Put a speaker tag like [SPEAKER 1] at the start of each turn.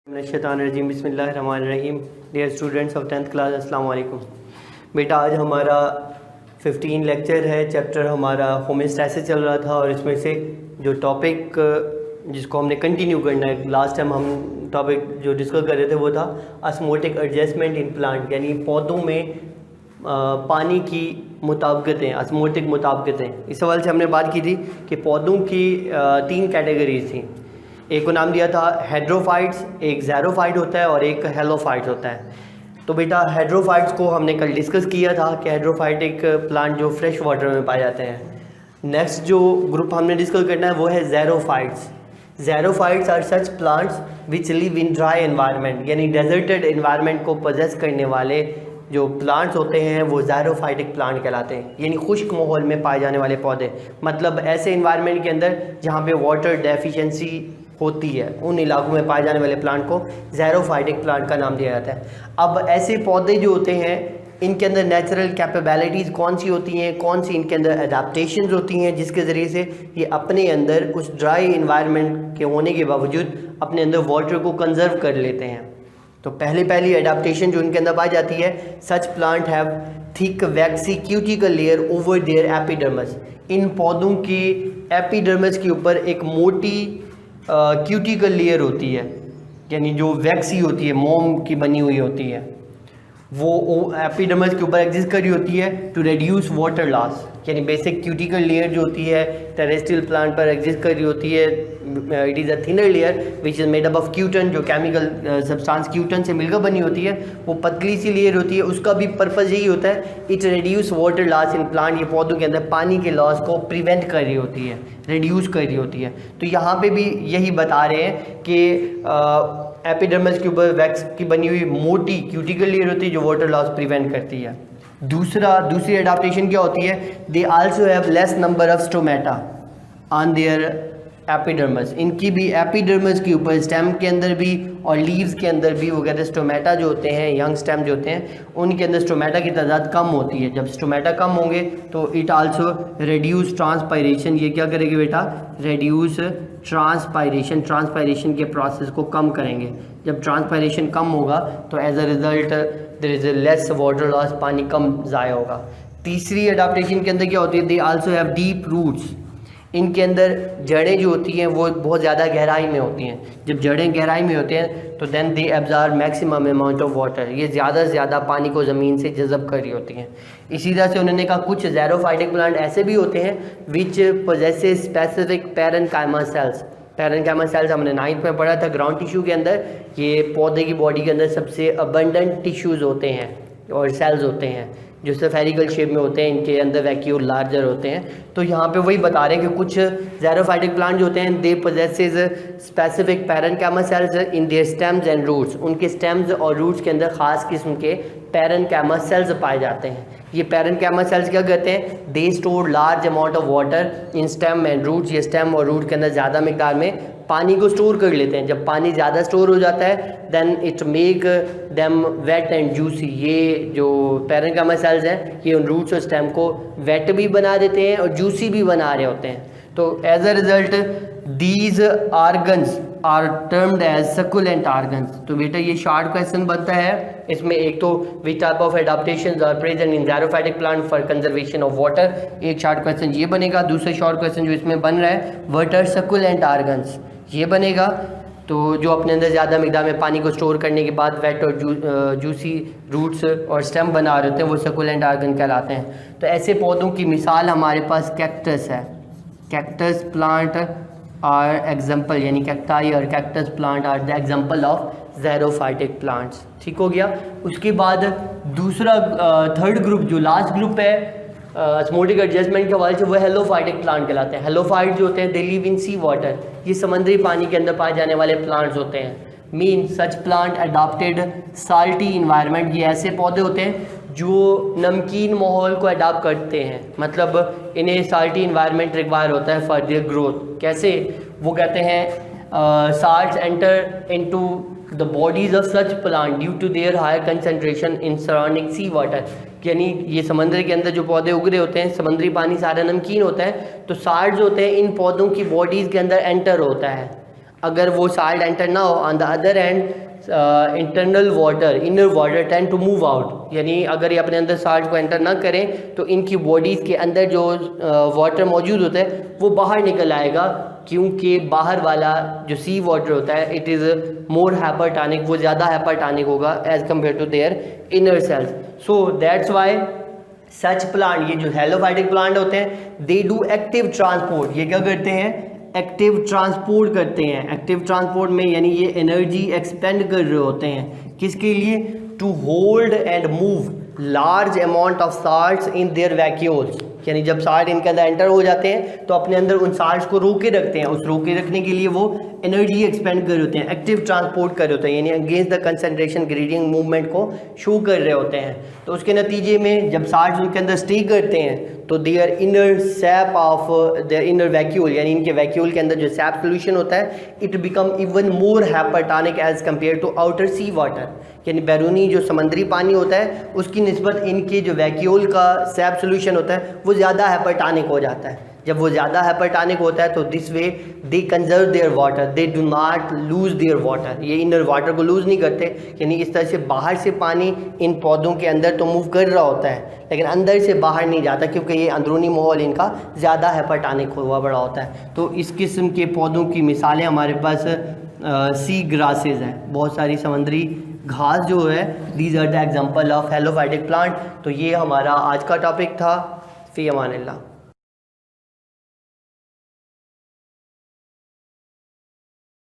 [SPEAKER 1] शैतानिर्रजीम बिस्मिल्लाहिर्रहमानिर्रहीम। Dear students of 10th class, अस्सलाम वालेकुम। बेटा आज हमारा 15 लेक्चर है। चैप्टर हमारा होम्योस्टैसिस चल रहा था और इसमें से जो टॉपिक जिसको हमने कंटिन्यू करना है, लास्ट टाइम हम टॉपिक जो डिस्कस कर रहे थे वो था ऑस्मोटिक एडजस्टमेंट इन प्लांट, यानी पौधों में पानी की मुताबिकतें, ऑस्मोटिक मुताबिकतें। इस सवाल से हमने बात की थी कि पौधों की 3 कैटेगरीज थी। एक को नाम दिया था हेड्रोफाइट्स, एक ज़ेरोफाइट होता है और एक हेलोफाइट होता है। तो बेटा हेड्रोफाइट्स को हमने कल डिस्कस किया था कि हेड्रोफाइट एक प्लांट जो फ्रेश वाटर में पाए जाते हैं। नेक्स्ट जो ग्रुप हमने डिस्कस करना है वो है xerophytes. Xerophytes are such plants which live in dry environment, यानी डेजर्टेड एनवायरनमेंट को पोजेस करने वाले जो प्लांट्स होते हैं वो ज़ेरोफाइटिक प्लांट कहलाते हैं, यानी खुश्क माहौल में पाए जाने वाले पौधे। मतलब ऐसे इन्वायरमेंट के अंदर जहाँ पे वाटर डेफिशिएंसी होती है, उन इलाकों में पाए जाने वाले प्लांट को ज़ेरोफाइटिक प्लांट का नाम दिया जाता है। अब ऐसे पौधे जो होते हैं इनके अंदर नेचुरल कैपेबिलिटीज़ कौन सी होती हैं, कौन सी इनके अंदर एडाप्टेशन होती हैं जिसके ज़रिए से ये अपने अंदर उस ड्राई इन्वायरमेंट के होने के बावजूद अपने अंदर वाटर को कंजर्व कर लेते हैं। तो पहली एडाप्टेशन जो इनके अंदर पाई जाती है, such plant have thick waxy cuticle layer over their epidermis. इन पौधों की एपिडर्मस के ऊपर एक मोटी क्यूटिकल लेयर होती है, यानी जो वैक्सी होती है, मोम की बनी हुई होती है, वो एपिडर्मस के ऊपर एग्जिस्ट कर रही होती है टू रिड्यूस वाटर लॉस। यानी बेसिक क्यूटिकल लेयर जो होती है टेरेस्ट्रियल प्लांट पर एग्जिस्ट कर रही होती है। It is a thinner layer which is made up of cutin, जो केमिकल सब्सटेंस क्यूटन से मिलकर बनी होती है। वो पतली सी लेयर होती है, उसका भी पर्पज़ यही होता है, it reduce water loss in plant. ये पौधों के अंदर पानी के लॉस को प्रिवेंट कर रही होती है, रिड्यूस कर रही होती है। तो यहाँ पे भी यही बता रहे हैं कि एपिडर्मस के ऊपर वैक्स की बनी हुई मोटी क्यूटिकल लेयर होती है जो वाटर लॉस प्रिवेंट करती है। दूसरी एडाप्टेशन क्या होती है, they also have less number of stomata on their epidermis. इनकी भी एपिडर्मस के ऊपर, स्टेम के अंदर भी और लीव्स के अंदर भी वो कहते हैं स्टोमेटा जो होते हैं, यंग स्टेम जो होते हैं, उनके अंदर स्टोमेटा की तादाद कम होती है। जब स्टोमेटा कम होंगे तो इट आल्सो रिड्यूस ट्रांसपायरेशन। ये क्या करेगी बेटा, रिड्यूस ट्रांसपायरेशन के प्रोसेस को कम करेंगे। जब ट्रांसपायरेशन कम होगा तो as a result there is less water loss, पानी कम ज़ाया होगा। तीसरी एडाप्टेशन के अंदर क्या होती है, they also have deep roots. इनके अंदर जड़ें जो होती हैं वो बहुत ज़्यादा गहराई में होती हैं। जब जड़ें गहराई में होते हैं तो then they absorb maximum amount of water. ये ज़्यादा से ज़्यादा पानी को ज़मीन से जज़ब कर रही होती हैं। इसी तरह से उन्होंने कहा कुछ ज़ेरोफाइटिक प्लांट ऐसे भी होते हैं which possesses specific parenchyma cells. Parenchyma cells हमने 9th में पढ़ा था ग्राउंड टिश्यू के अंदर। ये पौधे की बॉडी के अंदर सबसे अबंडेंट टिश्यूज़ होते हैं और सेल्स होते हैं जो स्फेरिकल शेप में होते हैं, इनके अंदर वैक्यूल लार्जर होते हैं। तो यहाँ पे वही बता रहे हैं कि कुछ ज़ेरोफाइटिक प्लांट जो होते हैं they possesses specific parenchyma cells in their stems and roots. उनके स्टेम्स और रूट्स के अंदर ख़ास किस्म के पैरेन्काइमा सेल्स पाए जाते हैं। ये पैरेन्काइमा सेल्स क्या करते हैं, they store large amount of water in stem and roots. ये स्टेम और रूट के अंदर ज़्यादा मिकदार में पानी को स्टोर कर लेते हैं। जब पानी ज़्यादा स्टोर हो जाता है then it make them wet and juicy. ये जो पैरेन्काइमा सेल्स हैं ये उन रूट्स और स्टेम को वेट भी बना देते हैं और जूसी भी बना रहे होते हैं। तो as a result these organs are termed as succulent organs. तो बेटा ये शॉर्ट क्वेश्चन बनता है इसमें। एक तो which type of adaptations are present in xerophytic plant for conservation of water, एक शॉर्ट क्वेश्चन ये बनेगा। दूसरा शॉर्ट क्वेश्चन जो इसमें बन रहा है व्हाट आर सकुलेंट आर्गन्स, ये बनेगा। तो जो अपने अंदर ज़्यादा मिकदार में पानी को स्टोर करने के बाद वेट और जूसी रूट्स और स्टेम बना रहे होते हैं वो सकुलेंट आर्गन कहलाते हैं। तो ऐसे पौधों की मिसाल हमारे पास कैक्टस है। कैक्टस प्लांट आर एग्जाम्पल, यानी कैक्टाई और cactus plant are the example of xerophytic plants. ठीक हो गया। उसके बाद दूसरा थर्ड ग्रुप जो लास्ट ग्रुप है ऑस्मोटिक एडजस्टमेंट के हवाले से वो हेलोफाइटिक प्लांट कहलाते हैं। हेलोफाइट जो होते हैं they live in C water. ये समुद्री पानी के अंदर पाए जाने वाले प्लांट्स होते हैं। मीन सच प्लांट अडॉप्टेड साल्टी इन्वायरमेंट। ये ऐसे पौधे होते हैं जो नमकीन माहौल को अडॉप्ट करते हैं, मतलब इन्हें साल्टी इन्वायरमेंट रिक्वायर होता है फॉर देयर ग्रोथ। कैसे, वो कहते हैं salts enter into the bodies of such plant due to their higher concentration in surrounding sea water. यानी ये समंदर के अंदर जो पौधे उग रहे होते हैं, समुद्री पानी सारा नमकीन होता है, तो साल्ट्स होते हैं इन पौधों की बॉडीज़ के अंदर एंटर होता है। अगर वो साल्ट एंटर ना हो, on the other end internal water, inner water tend to move out, यानी अगर ये अपने अंदर साल्ट को एंटर ना करें तो इनकी बॉडीज़ के अंदर जो वाटर मौजूद होता है वो बाहर निकल आएगा, क्योंकि बाहर वाला जो सी वाटर होता है इट इज़ मोर हाइपरटॉनिक, वो ज़्यादा हाइपरटॉनिक होगा as compare to their inner cells. So that's why such plant, ये जो हेलोफाइटिक प्लांट होते हैं, दे डू एक्टिव ट्रांसपोर्ट। ये क्या करते हैं? एक्टिव ट्रांसपोर्ट करते हैं। एक्टिव ट्रांसपोर्ट में यानी ये एनर्जी एक्सपेंड कर रहे होते हैं, किसके लिए? To hold and move large amount of salts in their vacuoles, यानी जब साल्ट इनके अंदर एंटर हो जाते हैं तो अपने अंदर उन साल्ट्स को रोके रखते हैं। उस रोके रखने के लिए वो एनर्जी एक्सपेंड कर रहे होते हैं, एक्टिव ट्रांसपोर्ट कर रहे होते हैं, यानी against the concentration gradient movement को शो कर रहे होते हैं। तो उसके नतीजे में जब साल्ट्स उनके अंदर स्टे करते हैं तो their inner SAP of their inner vacuole, यानी इनके वैक्यूल के अंदर जो सैप सोल्यूशन होता है, it become even more hypertonic as compare to outer sea water, यानी बैरूनी जो समंदरी पानी होता है उसकी निस्बत इनके जो वैक्यूल का सैप सोल्यूशन होता है वो ज़्यादा हाइपरटॉनिक हो जाता है। जब वो ज़्यादा हाइपरटॉनिक होता है तो this way they conserve their water, they do not lose their water, ये इनर वाटर को लूज़ नहीं करते, यानी इस तरह से बाहर से पानी इन पौधों के अंदर तो मूव कर रहा होता है लेकिन अंदर से बाहर नहीं जाता, क्योंकि ये अंदरूनी माहौल इनका ज़्यादा हाइपरटॉनिक हुआ बड़ा होता है। तो इस किस्म के पौधों की मिसालें हमारे पास सी ग्रासेज हैं, बहुत सारी समुद्री घास जो है, these are the example of halophytic plant. तो ये हमारा आज का टॉपिक था। फ़ी अमान अल्लाह।